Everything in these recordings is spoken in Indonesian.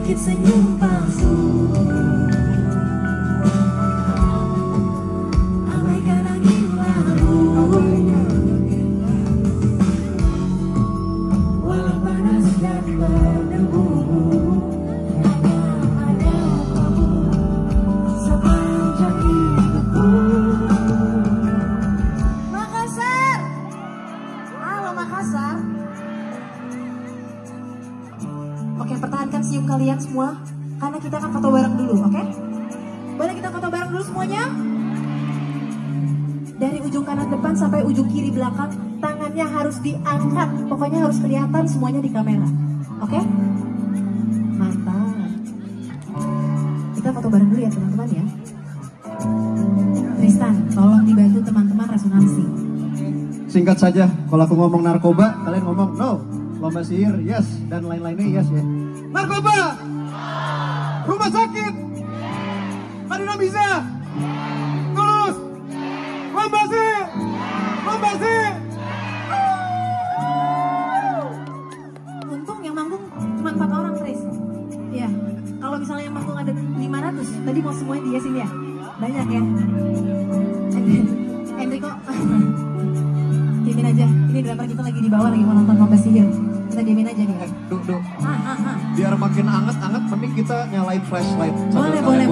sedikit senyum palsu. Abaikan angin lalu, walau panas dan berdebu, hanya ada kamu sepanjang hidupku. Makassar, halo Makassar. Oke, pertahankan senyum kalian semua, karena kita akan foto bareng dulu, oke? Boleh kita foto bareng dulu semuanya? Dari ujung kanan depan sampai ujung kiri belakang, tangannya harus diangkat. Pokoknya harus kelihatan semuanya di kamera, oke? Mantap. Kita foto bareng dulu ya teman-teman ya. Tristan, tolong dibantu teman-teman resonansi. Singkat saja, kalau aku ngomong narkoba, kalian ngomong no. Lomba sihir, yes. Dan lain-lainnya, yes ya. Narkoba! Rumah sakit! Madina bisa! Tulus! Lomba sihir! Lomba sihir! Untung yang manggung cuma 4 orang, Tris. Iya, kalau misalnya yang manggung ada 500, tadi mau semuanya dia sini ya? Banyak ya? Enrico, diemin aja. Ini drummer kita lagi di bawah, lagi mau nonton lomba sihir. Kita diemin aja nih. Duk. Biar makin anget-anget, mending kita nyalain flashlight. Boleh.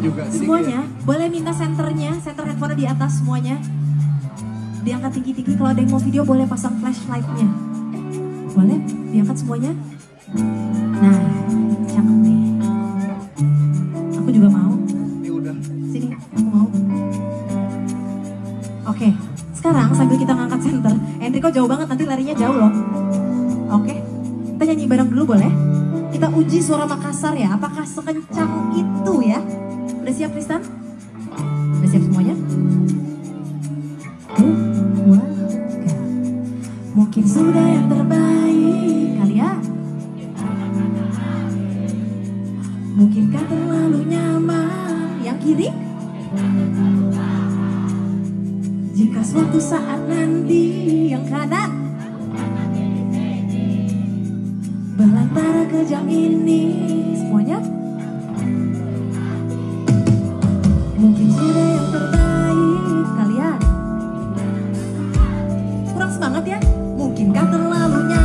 Juga. Semuanya, boleh minta senternya, senter handphone di atas semuanya. Diangkat tinggi-tinggi, kalau ada yang mau video boleh pasang flashlightnya. Boleh? Diangkat semuanya. Nah, cakep nih. Aku juga mau. Ini udah. Sini, aku mau. Oke, sekarang sambil kita ngangkat center, Enrico jauh banget, nanti larinya jauh loh. Oke, kita nyanyi bareng dulu boleh? Kita uji suara Makassar ya, apakah sekencang itu ya? Udah siap Tristan? Udah siap semuanya? Keluarga, mungkin sudah yang terbaik kali ya. Mungkinkah terlalu nyaman? Yang kiri? Jika suatu saat nanti yang kanan belantara kejam ini, semuanya mungkin sudah yang terbaik kalian. Kurang semangat ya? Mungkinkah terlalu nyaman?